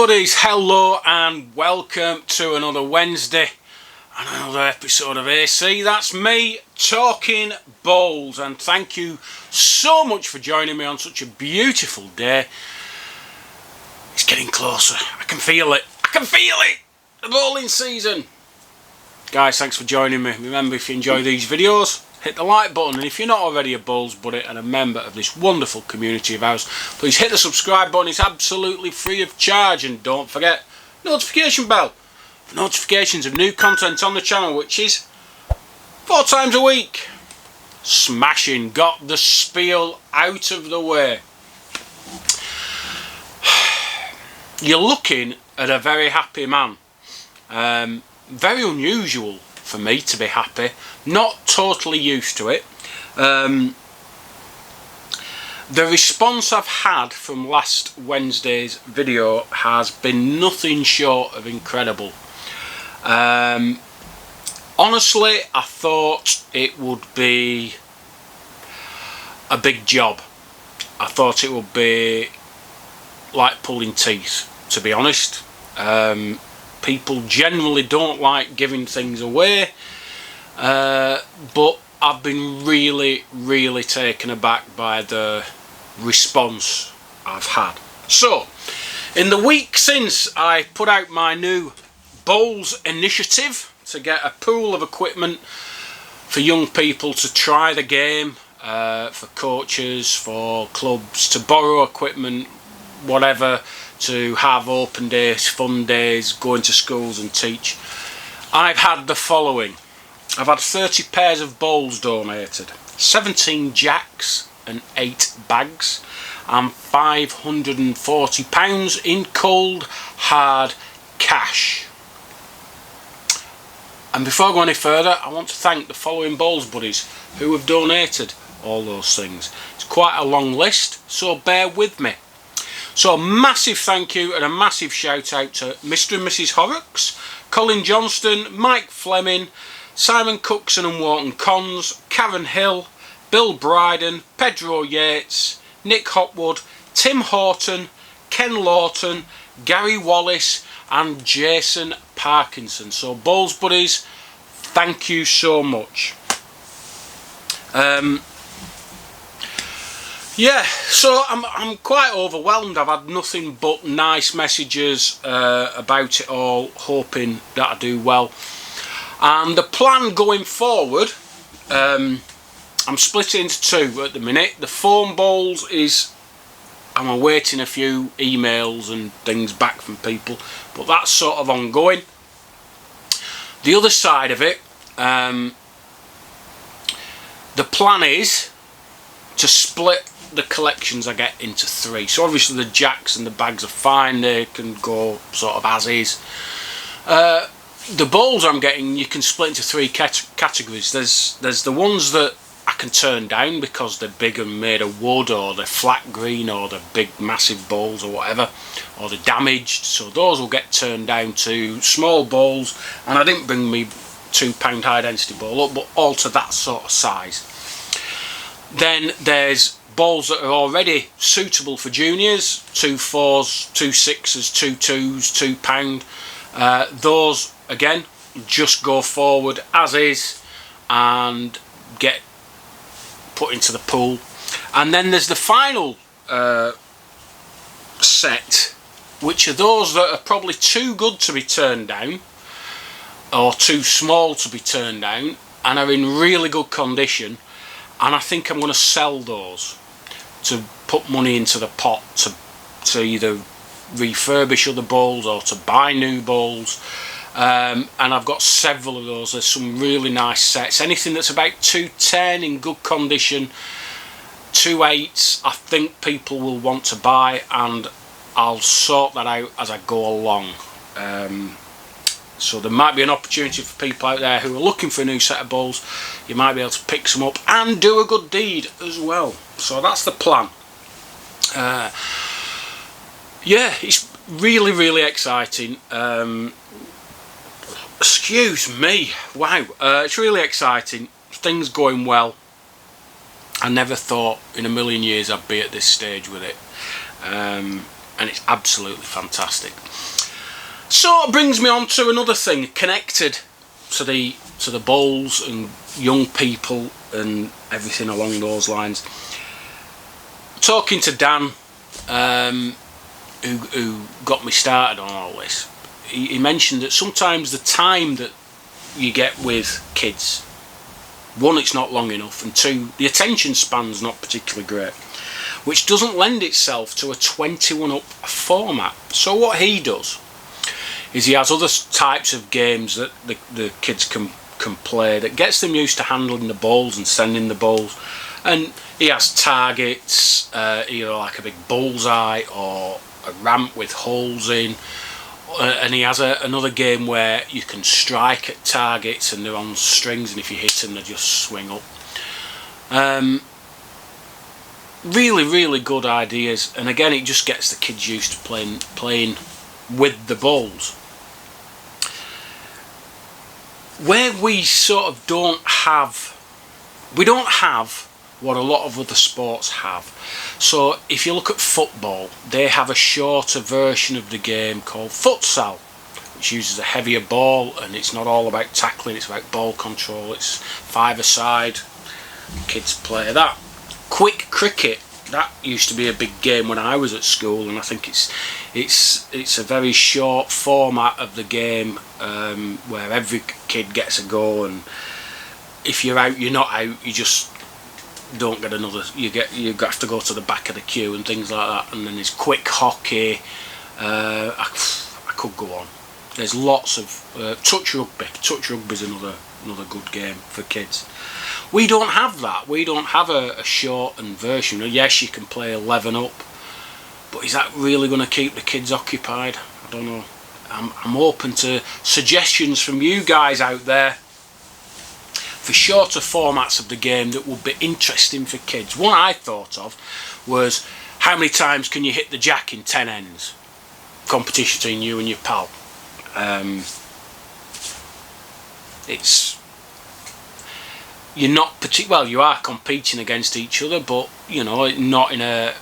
buddies, hello and welcome to another Wednesday and another episode of AC. That's me talking bowls, and thank you so much for joining me on such a beautiful day. It's getting closer. I can feel it. The bowling season. Guys, thanks for joining me. Remember, if you enjoy these videos, hit the like button, and if you're not already a bowls buddy and a member of this wonderful community of ours, please hit the subscribe button. It's absolutely free of charge, and don't forget notification bell for notifications of new content on the channel, which is 4 times a week. Smashing. Got the spiel out of the way. You're looking at a very happy man. Very unusual for me to be happy. Not totally used to it. The response I've had from last Wednesday's video has been nothing short of incredible. Honestly, I thought it would be a big job. I thought it would be like pulling teeth, to be honest. People generally don't like giving things away, but I've been really taken aback by the response I've had. So, in the week since I put out my new Bowls initiative to get a pool of equipment for young people to try the game, for coaches, for clubs to borrow equipment, whatever, to have open days, fun days, go into schools and teach, I've had the following. I've had 30 pairs of bowls donated, 17 jacks and 8 bags, and £540 in cold hard cash. And before I go any further, I want to thank the following bowls buddies who have donated all those things. It's quite a long list, so bear with me. So a massive thank you and a massive shout out to Mr. and Mrs. Horrocks, Colin Johnston, Mike Fleming, Simon Cookson and Wharton Cons, Karen Hill, Bill Bryden, Pedro Yates, Nick Hopwood, Tim Horton, Ken Lawton, Gary Wallace and Jason Parkinson. So bowls buddies, thank you so much. Yeah, so I'm quite overwhelmed. I've had nothing but nice messages about it all, hoping that I do well. And the plan going forward, I'm split into 2 at the minute. The foam bowls I'm awaiting a few emails and things back from people, but that's sort of ongoing. The other side of it, the plan is to split the collections I get into 3. So obviously the jacks and the bags are fine, they can go sort of as is. The bowls I'm getting, you can split into 3 categories. There's the ones that I can turn down because they're big and made of wood, or they're flat green, or they're big massive bowls or whatever, or they're damaged, so those will get turned down to small bowls. And I didn't bring me £2 high density bowl up, but all to that sort of size. Then there's bowls that are already suitable for juniors, 2 4s, 2 6s, 2 2s, £2. Those again just go forward as is and get put into the pool. And then there's the final set, which are those that are probably too good to be turned down or too small to be turned down and are in really good condition. And I think I'm going to sell those to put money into the pot to either refurbish other bowls or to buy new bowls. And I've got several of those. There's some really nice sets. Anything that's about 210 in good condition, 2 8s, I think people will want to buy, and I'll sort that out as I go along. So there might be an opportunity for people out there who are looking for a new set of bowls. You might be able to pick some up and do a good deed as well. So that's the plan. Yeah, it's really exciting. Excuse me, wow, it's really exciting. Things going well. I never thought in a million years I'd be at this stage with it. and it's absolutely fantastic. So it brings me on to another thing connected to the bowls and young people and everything along those lines. Talking to Dan, who got me started on all this, he mentioned that sometimes the time that you get with kids, one, it's not long enough, and two, the attention span's not particularly great, which doesn't lend itself to a 21 up format. So what he does is he has other types of games that the kids can play that gets them used to handling the balls and sending the balls, and he has targets, either like a big bullseye or a ramp with holes in, and he has another game where you can strike at targets and they're on strings, and if you hit them they just swing up. Really good ideas, and again it just gets the kids used to playing with the balls. Where we sort of don't have what a lot of other sports have. So if you look at football, they have a shorter version of the game called futsal, which uses a heavier ball, and it's not all about tackling, it's about ball control. It's 5-a-side, kids play that. Quick cricket, that used to be a big game when I was at school, and I think it's a very short format of the game, where every kid gets a go, and if you're out, you're not out, you just don't get another, you have to go to the back of the queue and things like that. And then there's quick hockey, I could go on. There's lots of touch rugby. Touch rugby is another good game for kids. We don't have that. We don't have a shortened version. Yes, you can play 11 up, but is that really going to keep the kids occupied? I don't know. I'm open to suggestions from you guys out there for shorter formats of the game that would be interesting for kids. One I thought of was, how many times can you hit the jack in 10 ends? Competition between you and your pal. You're not well, you are competing against each other, but you know, not in a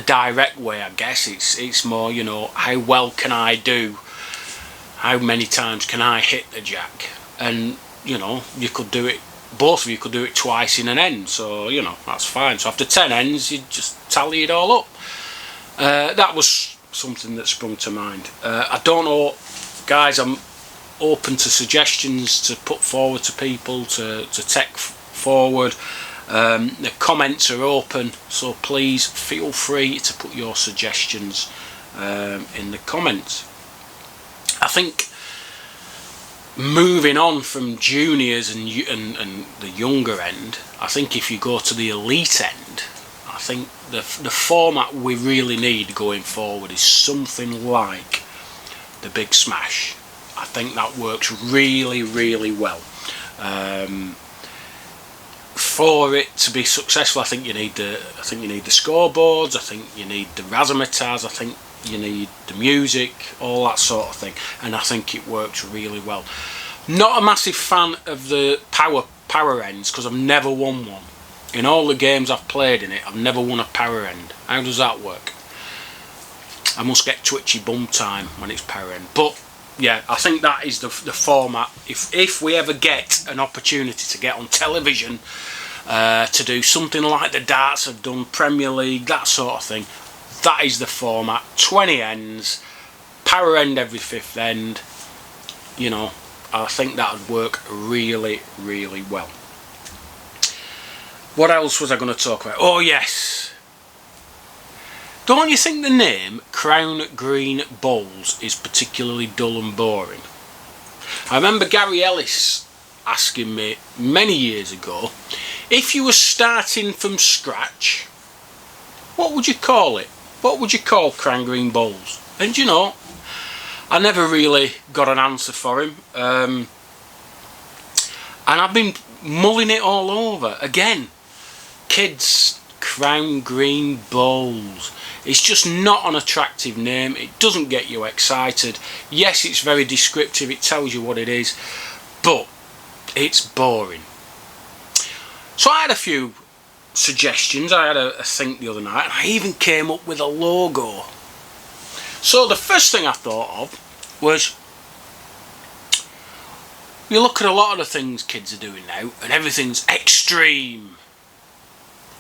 direct way, I guess. It's more, you know, how well can I do? How many times can I hit the jack? And you know, you could do it, both of you could do it twice in an end, so you know, that's fine. So after 10 ends, you just tally it all up. That was something that sprung to mind. I don't know, guys, I'm open to suggestions to put forward to people, to take forward. The comments are open, so please feel free to put your suggestions in the comments. I think moving on from juniors and the younger end, I think if you go to the elite end, I think the format we really need going forward is something like the Big Smash. I think that works really well. For it to be successful, I think you need the scoreboards. I think you need the razzmatazz. I think you need the music, all that sort of thing, and I think it works really well. Not a massive fan of the power ends, because I've never won one. In all the games I've played in it, I've never won a power end. How does that work? I must get twitchy bum time when it's power end. But yeah, I think that is the format. If we ever get an opportunity to get on television, to do something like the darts have done, Premier League, that sort of thing, that is the format. 20 ends, power end every 5th end. You know, I think that would work really well. What else was I going to talk about? Oh yes, don't you think the name Crown Green Bowls is particularly dull and boring? I remember Gary Ellis asking me many years ago, if you were starting from scratch, what would you call it? What would you call Crown Green Bowls? And you know, I never really got an answer for him. And I've been mulling it all over. Again, kids, Crown Green Bowls. It's just not an attractive name. It doesn't get you excited. Yes, it's very descriptive. It tells you what it is. But it's boring. So I had a few suggestions. I had a think the other night, and I even came up with a logo. So the first thing I thought of was, you look at a lot of the things kids are doing now, and everything's extreme.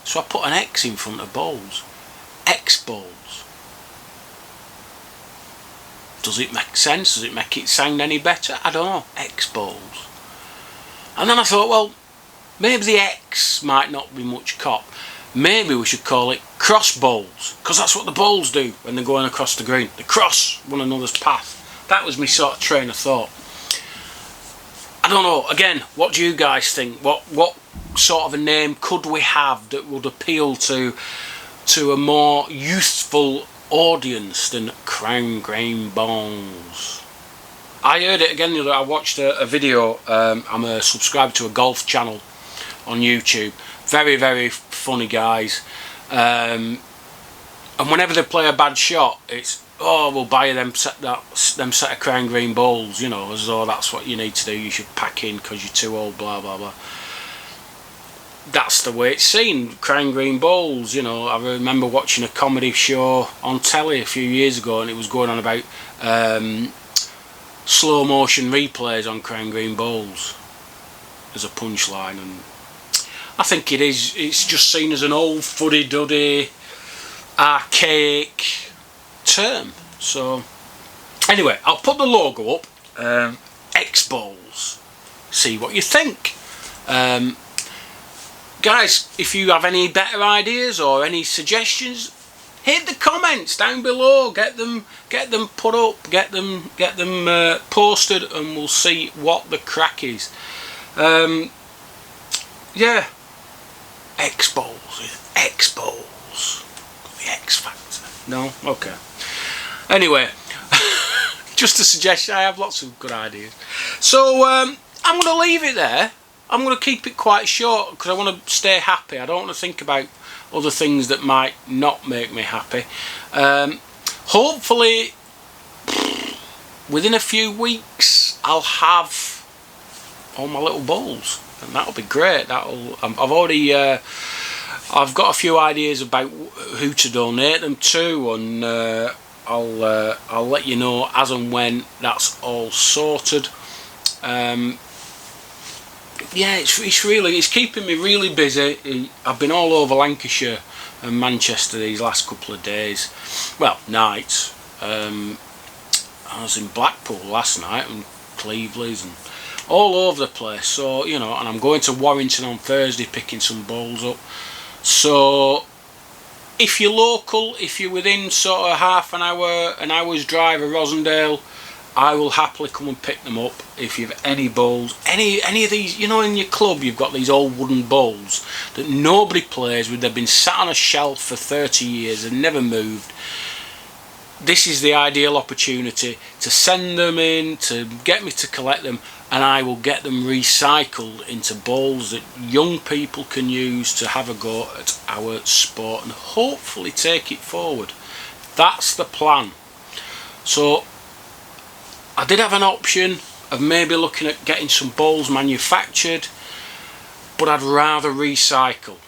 So I put an X in front of bowls. X bowls. Does it make sense? Does it make it sound any better? I don't know. X bowls. And then I thought, well, maybe the X might not be much cop. Maybe we should call it cross bowls, because that's what the bowls do when they're going across the green. They cross one another's path. That was my sort of train of thought. I don't know. Again, what do you guys think? What sort of a name could we have that would appeal to a more youthful audience than Crown Grain Bowls? I heard it again the other day. I watched a video. I'm a subscriber to a golf channel on YouTube. Very, very funny guys. And whenever they play a bad shot, it's, oh, we'll buy you them set of Crown Green Bowls, you know, as though that's what you need to do. You should pack in because you're too old, blah blah blah. That's the way it's seen. Crown Green Bowls, you know. I remember watching a comedy show on telly a few years ago, and it was going on about slow motion replays on Crown Green Bowls as a punchline, and I think it's just seen as an old fuddy-duddy, archaic term. So anyway, I'll put the logo up, X Bowls, see what you think. Guys, if you have any better ideas or any suggestions, hit the comments down below. Get them put up, get them posted, and we'll see what the crack is. Yeah, X Bowls, X Bowls, the X Factor. No, okay. Anyway, just a suggestion. I have lots of good ideas. So I'm going to leave it there. I'm going to keep it quite short because I want to stay happy. I don't want to think about other things that might not make me happy. Hopefully, within a few weeks, I'll have all my little bowls, and that'll be great. I've got a few ideas about who to donate them to, and I'll let you know as and when that's all sorted. Yeah, it's keeping me really busy. I've been all over Lancashire and Manchester these last couple of days. Well, nights. I was in Blackpool last night and Cleveland's and all over the place. So, you know, and I'm going to Warrington on Thursday picking some bowls up. So if you're local, if you're within sort of half an hour's drive of Rosendale, I will happily come and pick them up. If you have any bowls, any of these, you know, in your club you've got these old wooden bowls that nobody plays with, they've been sat on a shelf for 30 years and never moved. This is the ideal opportunity to send them in, to get me to collect them, and I will get them recycled into bowls that young people can use to have a go at our sport and hopefully take it forward. That's the plan. So I did have an option of maybe looking at getting some bowls manufactured, but I'd rather recycle.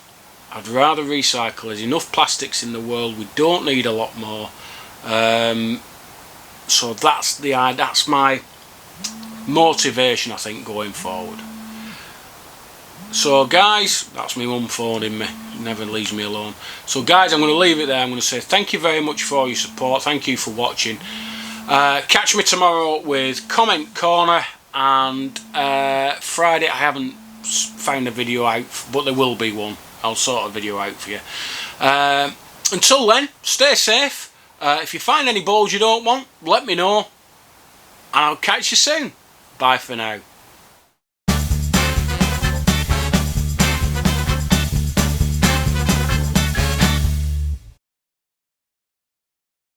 There's enough plastics in the world. We don't need a lot more. So that's my motivation, I think, going forward. So guys, that's my mum phoning me. Never leaves me alone. So guys, I'm going to leave it there. I'm going to say thank you very much for your support. Thank you for watching. Catch me tomorrow with Comment Corner, and Friday I haven't found a video out, but there will be one. I'll sort a video out for you. Until then, stay safe. If you find any bowls you don't want, let me know, and I'll catch you soon. Bye for now.